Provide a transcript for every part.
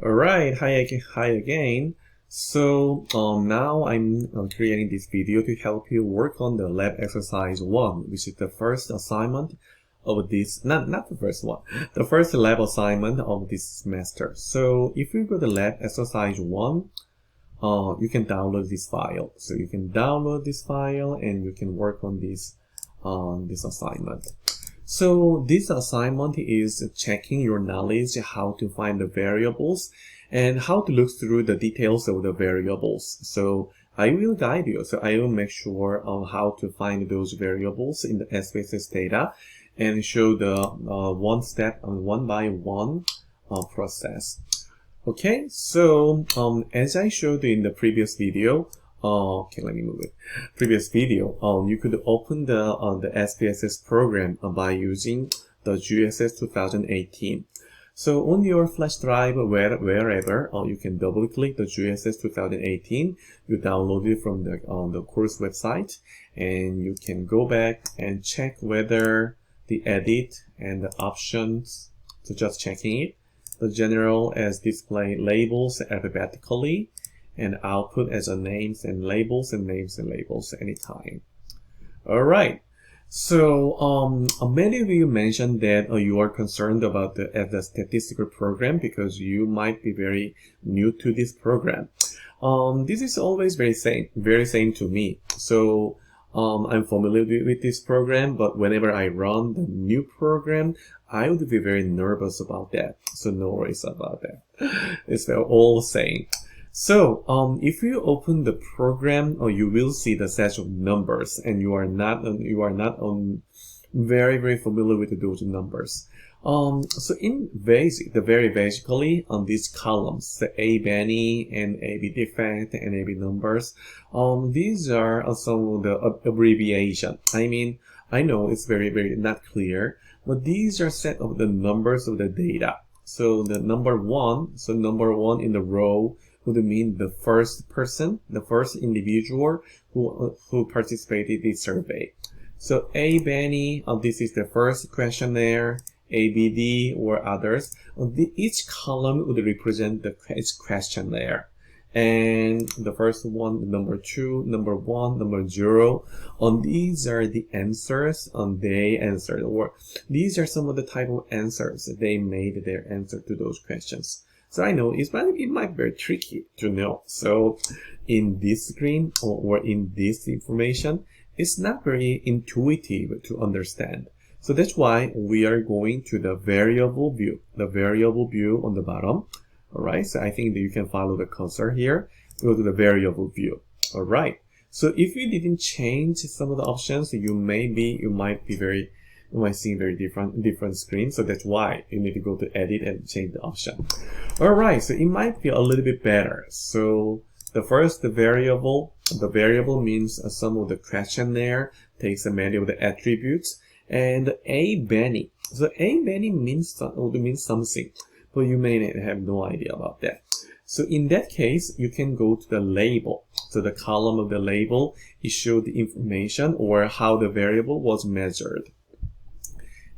Alright, hi again. Now I'm creating this video to help you work on the lab exercise 1, which is the first assignment of this, not the first one, the first lab assignment of this semester. So if you go to lab exercise 1, you can download this file. So you can download this file and you can work on this assignment. So this assignment is checking your knowledge how to find the variables and how to look through the details of the variables. So I will guide you. So I will make sure on how to find those variables in the SPSS data and show the one by one process. Okay, so as I showed in the previous video, okay, let me move it. Previous video, you could open the SPSS program by using the GSS 2018. So on your flash drive, wherever, you can double click the GSS 2018. You download it from the course website, and you can go back and check whether the edit and the options. So just checking it. The general as display labels alphabetically, and output as a names and labels anytime. Alright, so many of you mentioned that you are concerned about the statistical program because you might be very new to this program. This is always very same to me. So I'm familiar with this program, but whenever I run the new program, I would be very nervous about that. So no worries about that. It's all same. So if you open the program, you will see the set of numbers, and you are not very familiar with those numbers. So in very basically on these columns, the A-Benny and AB defect and AB numbers, these are some of the abbreviation. I mean, I know it's very not clear, but these are set of the numbers of the data. So the number one in the row would mean the first person, the first individual who participated in the survey. So A-Benny, this is the first questionnaire. ABD or others. Each column would represent its questionnaire. And the first one, number 2, number 1, number 0. These are the answers they answered, or these are some of the type of answers they made their answer to those questions. So I know it might be very tricky to know. So in this screen or in this information, it's not very intuitive to understand. So that's why we are going to the variable view on the bottom. All right, so I think that you can follow the cursor here. Go to the variable view. All right. So if you didn't change some of the options, you might see very different screens. So that's why you need to go to edit and change the option. All right, so it might be a little bit better. So the variable means some of the questionnaire takes many of the attributes. And A-Benny. So A-Benny means something, but you may have no idea about that. So in that case, you can go to the label. So the column of the label, it shows the information or how the variable was measured.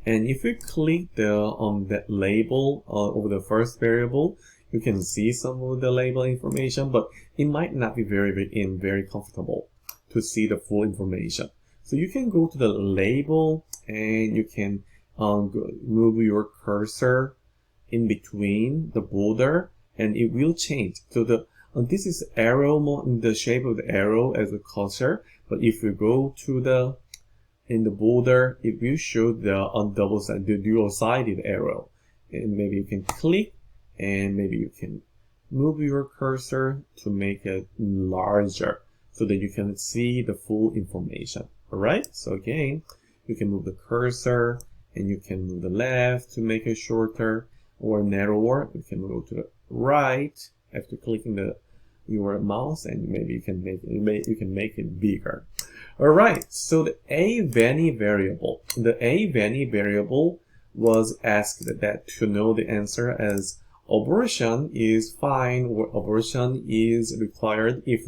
And if you click on that label over the first variable, you can see some of the label information, but it might not be very comfortable to see the full information. So you can go to the label and you can move your cursor in between the border and it will change. So this is arrow, the shape of the arrow as a cursor. But if you go to in the border, it will show the dual-sided arrow. And maybe you can click and maybe you can move your cursor to make it larger so that you can see the full information. Alright, so again, you can move the cursor and you can move the left to make it shorter or narrower. You can move to the right after clicking your mouse, and maybe you can make it bigger. Alright, so the A-Benny variable. The A-Benny variable was asked that to know the answer as abortion is fine or abortion is required if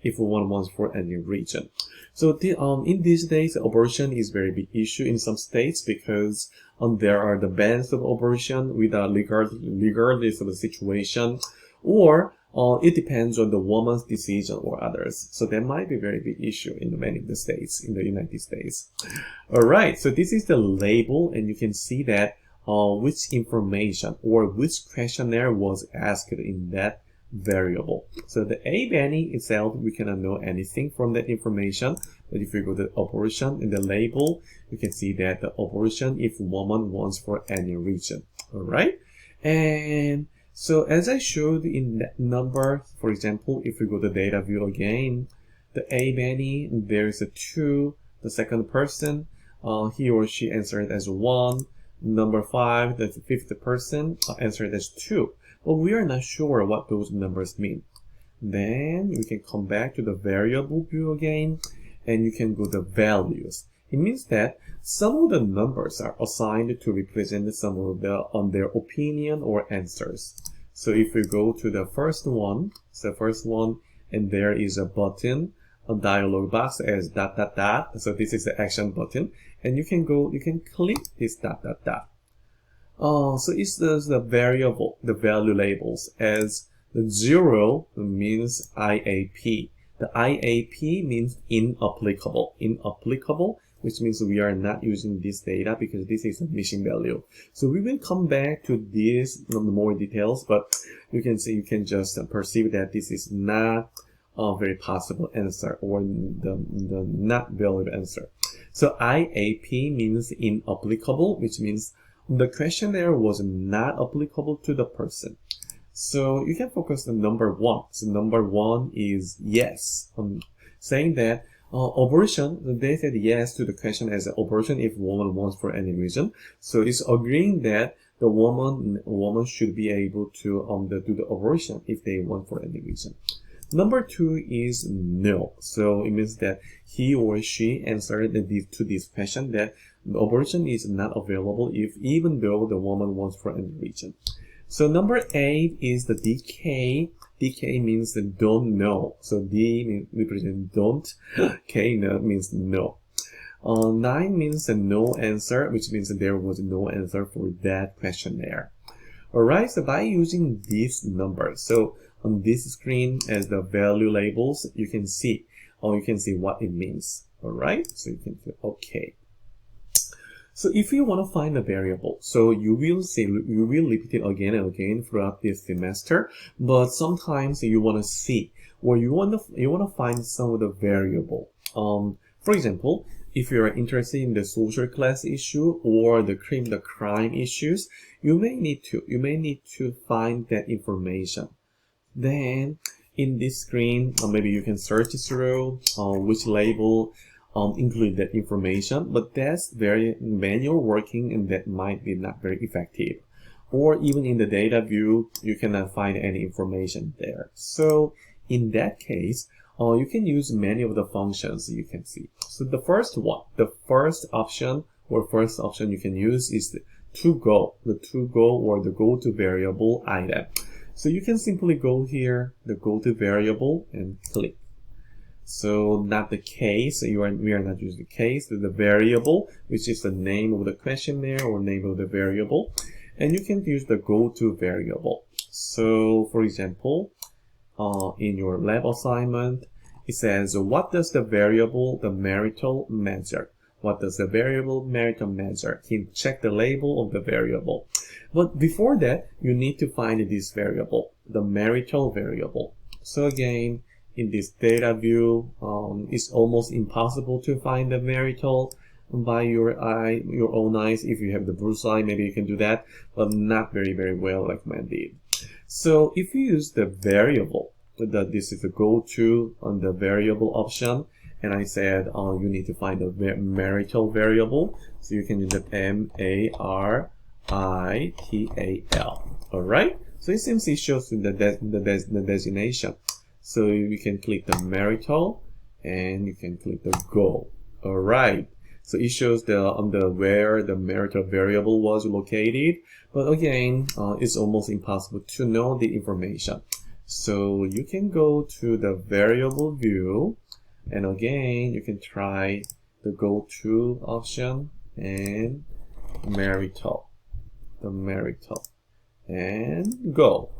if one wants for any region. So in these days, abortion is very big issue in some states because there are the bans of abortion without regardless of the situation, or it depends on the woman's decision or others. So that might be a very big issue in many of the states in the United States. Alright, so this is the label, and you can see that which information or which questionnaire was asked in that variable. So the A-Benny itself, we cannot know anything from that information. But if you go to abortion in the label, you can see that the abortion if woman wants for any region. Alright, and so as I showed in that number, for example, if we go to data view again, the A-Benny, there is a 2, the second person, he or she answered as 1, number 5, the fifth person answered as 2. But we are not sure what those numbers mean. Then we can come back to the variable view again, and you can go to values. It means that some of the numbers are assigned to represent some of their opinion or answers. So if we go to the first one, and there is a button, a dialog box as ... So this is the action button, and you can click this ... So it's the variable, the value labels, as the 0 means IAP. The IAP means inapplicable. Inapplicable, which means we are not using this data because this is a missing value. So we will come back to this in more details, but you can see, you can just perceive that this is not a very possible answer, or the not valid answer. So IAP means inapplicable, which means the questionnaire was not applicable to the person. So you can focus on number 1. So number 1 is yes, saying that abortion, they said yes to the question as abortion if woman wants for any reason. So it's agreeing that the woman should be able to do the abortion if they want for any reason. Number 2 is no. So it means that he or she answered to this question that the abortion is not available even though the woman wants for any reason. So number 8 is the DK. DK means the don't know. So D represents don't. K means no. 9 means a no answer, which means that there was no answer for that questionnaire. Alright, so by using these numbers, so on this screen as the value labels, you can see what it means. Alright, so you can click OK. So if you want to find a variable, so you will repeat it again and again throughout this semester, but sometimes you want to see, or you want to find some of the variable. For example, if you are interested in the social class issue or the crime issues, you may need to find that information. Then in this screen, maybe you can search through which label include that information, but that's very manual working and that might be not very effective. Or even in the data view, you cannot find any information there. So in that case, you can use many of the functions you can see. So the first option you can use is the to go or the go to variable item. So you can simply go here, the go to variable, and click. So not the case, we are not using the case, the variable, which is the name of the questionnaire or name of the variable. And you can use the go to variable. So for example, in your lab assignment, it says, what does the variable, the marital measure? What does the variable marital measure? You can check the label of the variable. But before that, you need to find this variable, the marital variable. So again, in this data view, it's almost impossible to find the marital by your own eyes. If you have the bullseye, maybe you can do that, but not very well recommended. So if you use the variable, this is the go-to on the variable option, and I said you need to find the marital variable, so you can use the marital. All right. So it simply shows the designation. So you can click the marital and you can click the go. All right. So it shows where the marital variable was located. But again, it's almost impossible to know the information. So you can go to the variable view, and again you can try the go to option and marital, and go.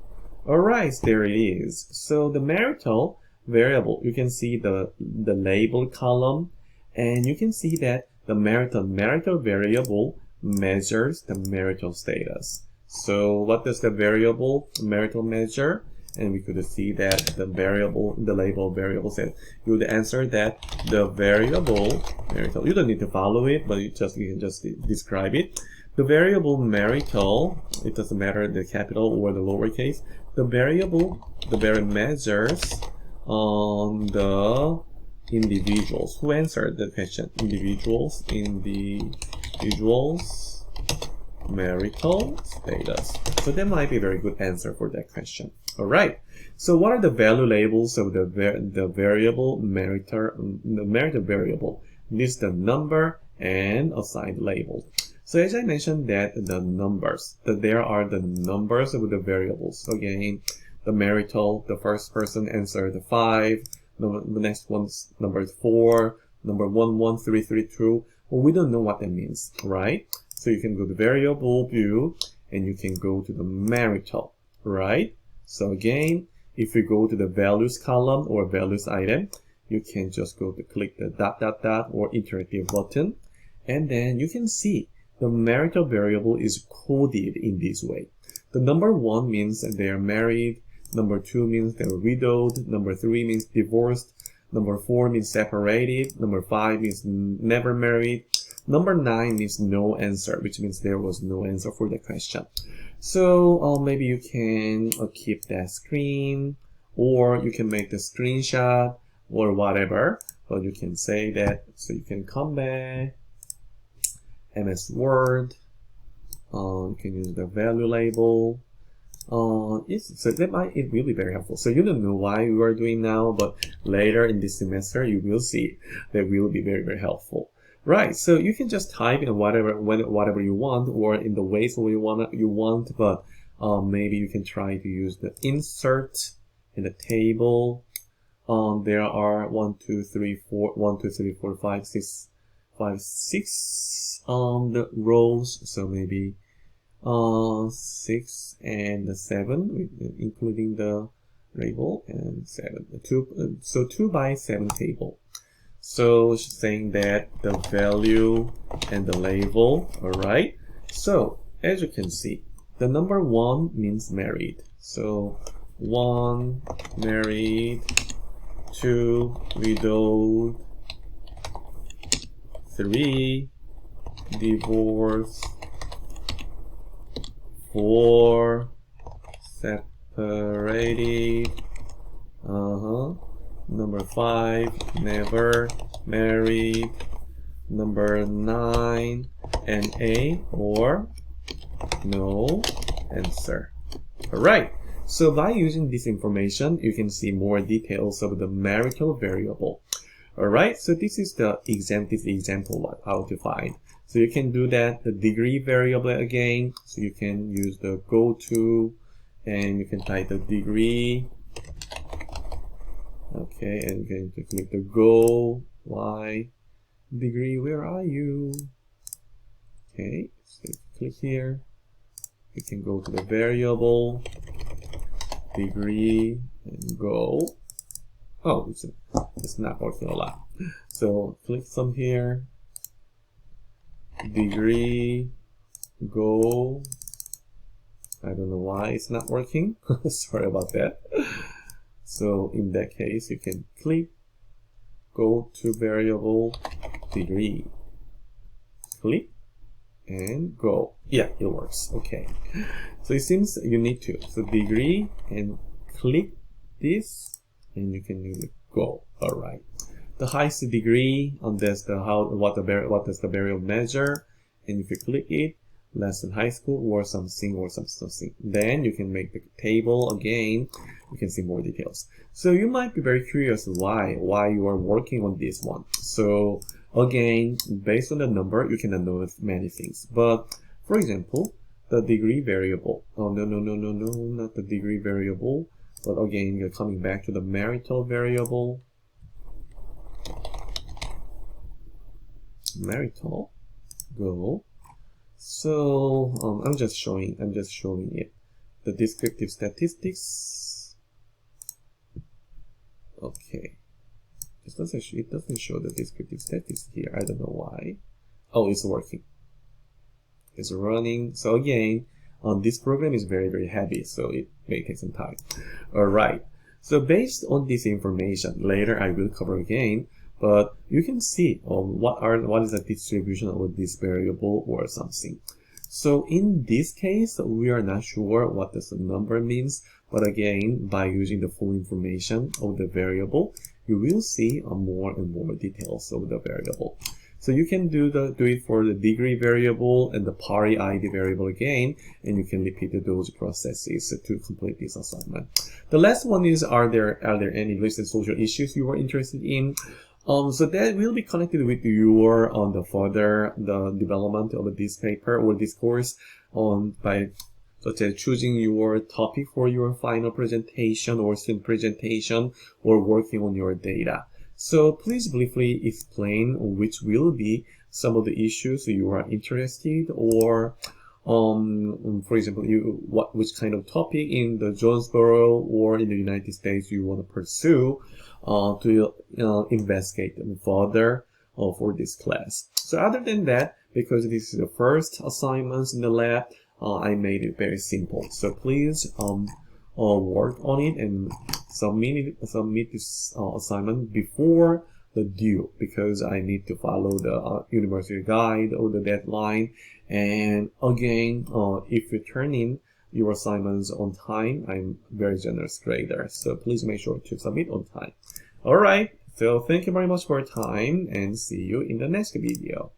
Alright, there it is. So the marital variable, you can see the label column, and you can see that the marital variable measures the marital status. So what does the variable marital measure? And we could see that the label variable said you would answer that the variable marital. You don't need to follow it, but you can just describe it. The variable marital, it doesn't matter the capital or the lowercase. The variable measures on the individuals. Who answered the question? Individuals marital status. So that might be a very good answer for that question. All right. So what are the value labels of the variable marital variable? This is the number and assigned label. So as I mentioned that the numbers, that there are the numbers of the variables. Again, the marital, the first person answered the 5, the next one's number 4, number 11332. Well, we don't know what that means, right? So you can go to variable view and you can go to the marital, right? So again, if you go to the values column or values item, you can just go to click the ... or interactive button, and then you can see the marital variable is coded in this way. The number 1 means that they are married, number 2 means they're widowed, number 3 means divorced, number 4 means separated, number 5 means never married, number 9 means no answer, which means there was no answer for the question. So maybe you can keep that screen, or you can make the screenshot or whatever, but you can say that. So you can come back, MS Word, you can use the value label. So it will be very helpful. So you don't know why you are doing now, but later in this semester you will see that will be very, very helpful. Right, so you can just type in whatever you want, or in the ways you want, but maybe you can try to use the insert in the table. There are 1, 2, 3, 4, 5, 6 the rows, so maybe 6 and 7, including the label, and 7. So 2 by 7 table. So saying that the value and the label, alright? So as you can see, the number 1 means married. So 1 married, 2 widowed, 3 divorced, 4 separated, number 5 never married, number 9 NA or no answer. Alright, so by using this information you can see more details of the marital variable. Alright, so this is the example of how to find. So you can do that, the degree variable again. So you can use the go to, and you can type the degree. Okay, and you're going to click the go, y, degree, where are you? Okay, so click here. You can go to the variable, degree, and go. Oh, it's not working a lot. So click some here, degree, go. I don't know why it's not working. Sorry about that. So in that case, you can click, go to variable, degree, click, and go. Yeah, it works. Okay. So it seems you need to. So degree, and click this, and you can use go. All right. The highest degree on this, what does the variable measure? And if you click it, less than high school or something. Then you can make the table again. You can see more details. So you might be very curious why you are working on this one. So again, based on the number, you can know many things. But for example, the degree variable. Oh, no, not the degree variable. But again, you're coming back to the marital variable. Marital, go. So I'm just showing it. The descriptive statistics. Okay. It doesn't show the descriptive statistics here. I don't know why. Oh, it's working. It's running. So again, this program is very, very heavy, so it may take some time. Alright. So based on this information, later I will cover again, but you can see what is the distribution of this variable or something. So in this case, we are not sure what this number means, but again, by using the full information of the variable, you will see more and more details of the variable. So you can do it for the degree variable and the party ID variable again, and you can repeat those processes to complete this assignment. The last one is, are there any recent social issues you are interested in? So that will be connected with your the development of this paper or this course by such as choosing your topic for your final presentation or student presentation or working on your data. So please briefly explain which will be some of the issues you are interested, or for example, which kind of topic in the Jonesboro or in the United States you want to pursue to investigate further for this class. So other than that, because this is the first assignments in the lab, I made it very simple. So please work on it and submit this assignment before the due, because I need to follow the university guide or the deadline. And again, if you turn in your assignments on time, I'm very generous grader, so please make sure to submit on time. Alright, so thank you very much for your time, and see you in the next video.